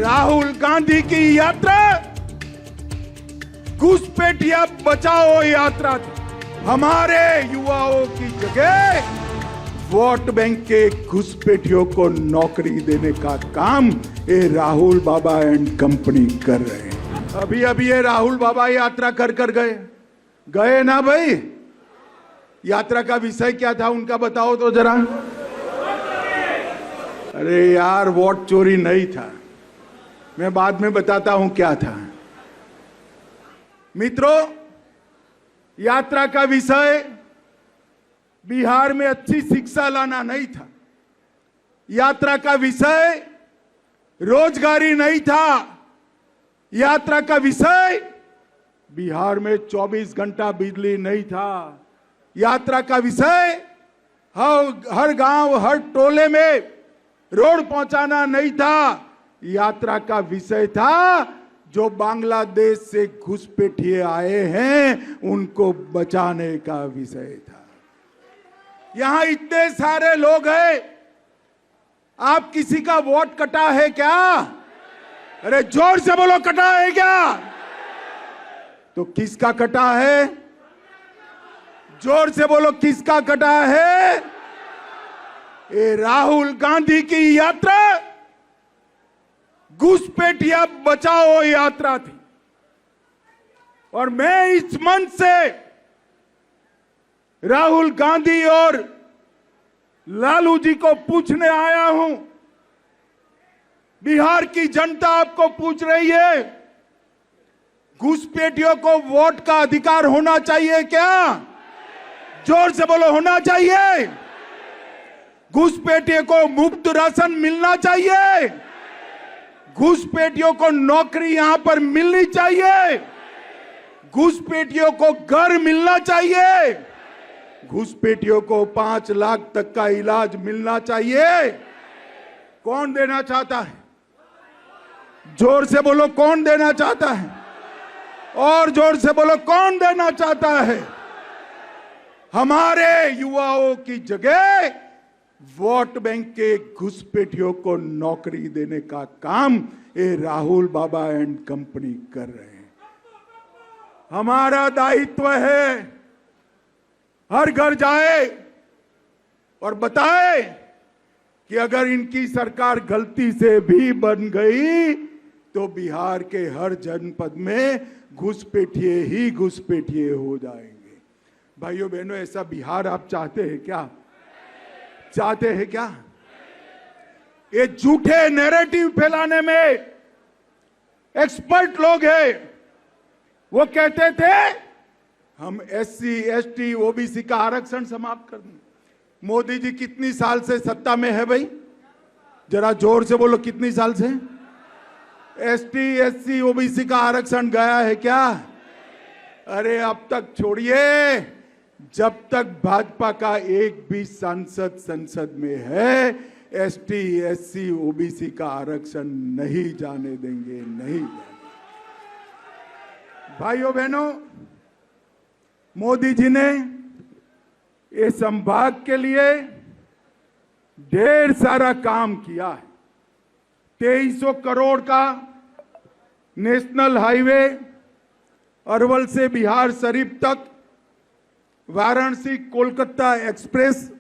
राहुल गांधी की यात्रा घुसपैठिया बचाओ यात्रा थी। हमारे युवाओं की जगह वोट बैंक के घुसपैठियों को नौकरी देने का काम ये राहुल बाबा एंड कंपनी कर रहे हैं। अभी अभी ये राहुल बाबा यात्रा कर गए ना भाई। यात्रा का विषय क्या था उनका बताओ तो जरा। अरे यार वोट चोरी नहीं था, मैं बाद में बताता हूं क्या था। मित्रों, यात्रा का विषय बिहार में अच्छी शिक्षा लाना नहीं था। यात्रा का विषय रोजगारी नहीं था। यात्रा का विषय बिहार में 24 घंटा बिजली नहीं था। यात्रा का विषय हर गांव हर टोले में रोड पहुंचाना नहीं था। यात्रा का विषय था जो बांग्लादेश से घुसपैठिए आए हैं उनको बचाने का विषय था। यहां इतने सारे लोग हैं, आप किसी का वोट कटा है क्या? अरे जोर से बोलो, कटा है क्या? तो किसका कटा है? जोर से बोलो, किसका कटा है? ये राहुल गांधी की यात्रा घुसपैठिया बचाओ यात्रा थी। और मैं इस मंच से राहुल गांधी और लालू जी को पूछने आया हूं, बिहार की जनता आपको पूछ रही है, घुसपैठियों को वोट का अधिकार होना चाहिए क्या? जोर से बोलो, होना चाहिए। घुसपैठियों को मुफ्त राशन मिलना चाहिए। घुसपैठियों को नौकरी यहां पर मिलनी चाहिए। घुसपैठियों को घर मिलना चाहिए। घुसपैठियों को 5 लाख तक का इलाज मिलना चाहिए। कौन देना चाहता है? जोर से बोलो, कौन देना चाहता है? और जोर से बोलो, कौन देना चाहता है? हमारे युवाओं की जगह वोट बैंक के घुसपैठियों को नौकरी देने का काम ये राहुल बाबा एंड कंपनी कर रहे हैं। हमारा दायित्व है हर घर जाए और बताए कि अगर इनकी सरकार गलती से भी बन गई तो बिहार के हर जनपद में घुसपैठिए ही घुसपैठिए हो जाएंगे। भाइयों बहनों, ऐसा बिहार आप चाहते हैं क्या? चाहते हैं क्या? ये झूठे नैरेटिव फैलाने में एक्सपर्ट लोग हैं। वो कहते थे हम SC ST OBC का आरक्षण समाप्त कर दें। मोदी जी कितनी साल से सत्ता में है भाई? जरा जोर से बोलो, कितनी साल से? ST SC OBC का आरक्षण गया है क्या? अरे अब तक छोड़िए, जब तक भाजपा का एक भी सांसद संसद में है ST SC OBC का आरक्षण नहीं जाने देंगे, नहीं जाने। भाइयों बहनों, मोदी जी ने इस संभाग के लिए ढेर सारा काम किया है। 2300 करोड़ का नेशनल हाईवे अरवल से बिहार शरीफ तक, Varanasi Kolkata express,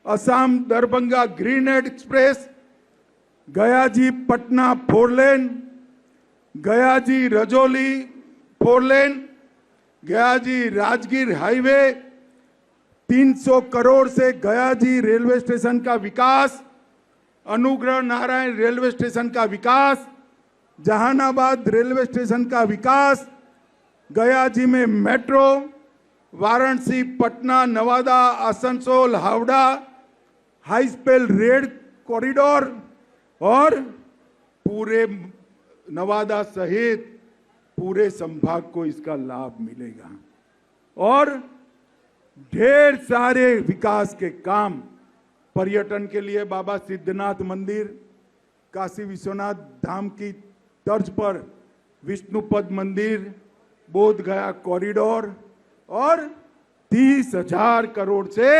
Assam Darbhanga green express, गया जी पटना 4 लेन, गया जी रजौली 4 लेन, गया जी राजगीर हाईवे, 300 करोड़ से गया जी रेलवे स्टेशन का विकास, अनुग्रह नारायण रेलवे स्टेशन का विकास, जहानाबाद रेलवे स्टेशन का विकास, गया जी में metro, Varanasi Patna Nawada Asansol Howrah high speed rail corridor और पूरे नवादा सहित पूरे संभाग को इसका लाभ मिलेगा। और ढेर सारे विकास के काम, पर्यटन के लिए बाबा सिद्धनाथ मंदिर, काशी विश्वनाथ धाम की तर्ज पर विष्णुपद मंदिर, बोध गया कॉरिडोर और 30,000 करोड़ से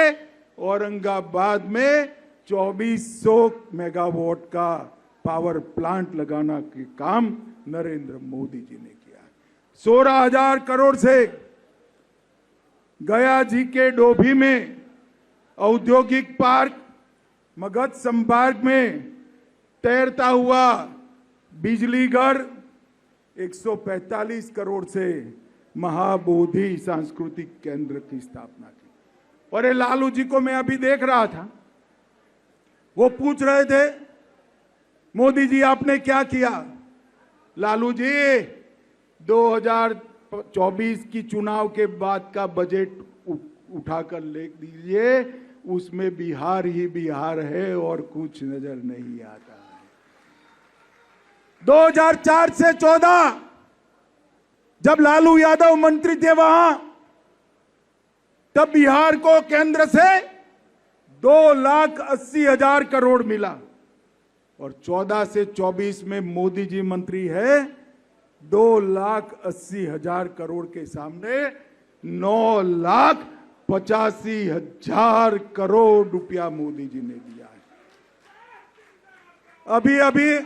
औरंगाबाद में 2400 मेगावाट का पावर प्लांट लगाना के काम नरेंद्र मोदी जी ने किया। 16,000 करोड़ से गया जी के डोभी में औद्योगिक पार्क, मगध संभाग में तैरता हुआ बिजली घर, 145 करोड़ से महाबोधि सांस्कृतिक केंद्र की स्थापना की। और ये लालू जी को मैं अभी देख रहा था, वो पूछ रहे थे मोदी जी आपने क्या किया। लालू जी 2024 की चुनाव के बाद का बजट उठाकर ले दीजिए, उसमें बिहार ही बिहार है और कुछ नजर नहीं आता है। 2004 से 14 जब लालू यादव मंत्री थे वहां, तब बिहार को केंद्र से 2,80,000 करोड़ मिला और 14 से 24 में मोदी जी मंत्री है, 2,80,000 करोड़ के सामने 9,85,000 करोड़ रुपया मोदी जी ने दिया है। अभी अभी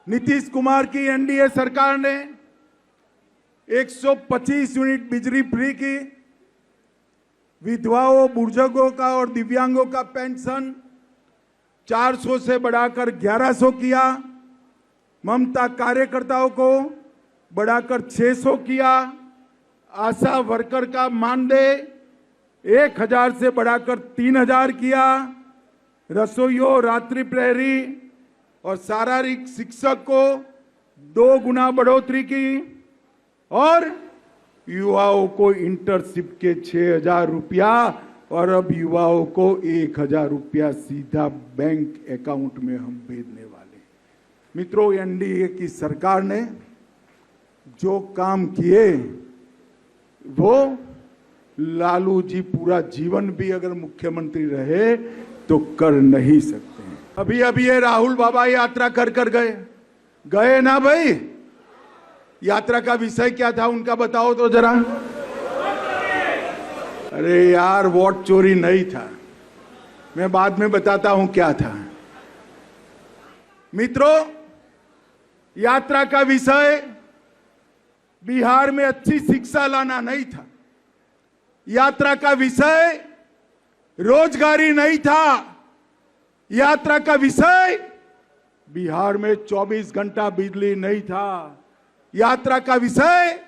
नीतीश कुमार की एनडीए सरकार ने 125 यूनिट बिजली फ्री की, विधवाओं, बुजुर्गों का और दिव्यांगों का पेंशन 400 से बढ़ाकर 1,100 किया, ममता कार्यकर्ताओं को बढ़ाकर 600 किया, आशा वर्कर का मानदेय 1,000 से बढ़ाकर 3,000 किया, रसोइयों, रात्रि प्रहरी और शारीरिक शिक्षक को 2 गुना बढ़ोतरी की और युवाओं को इंटर्नशिप के 6,000 रुपया और अब युवाओं को 1,000 रुपया सीधा बैंक अकाउंट में हम भेजने वाले। मित्रों, एनडीए की सरकार ने जो काम किए वो लालू जी पूरा जीवन भी अगर मुख्यमंत्री रहे तो कर नहीं सकते हैं। अभी अभी ये राहुल बाबा यात्रा कर गए ना भाई। यात्रा का विषय क्या था उनका बताओ तो जरा। अरे यार, वोट चोरी नहीं था, मैं बाद में बताता हूं क्या था। मित्रों, यात्रा का विषय बिहार में अच्छी शिक्षा लाना नहीं था, यात्रा का विषय रोजगारी नहीं था, यात्रा का विषय बिहार में 24 घंटा बिजली नहीं था, यात्रा का विषय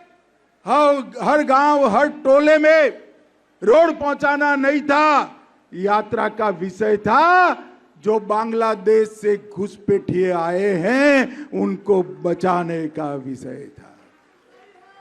हर गांव, हर टोले में रोड पहुंचाना नहीं था। यात्रा का विषय था जो बांग्लादेश से घुसपैठिए आए हैं उनको बचाने का विषय था।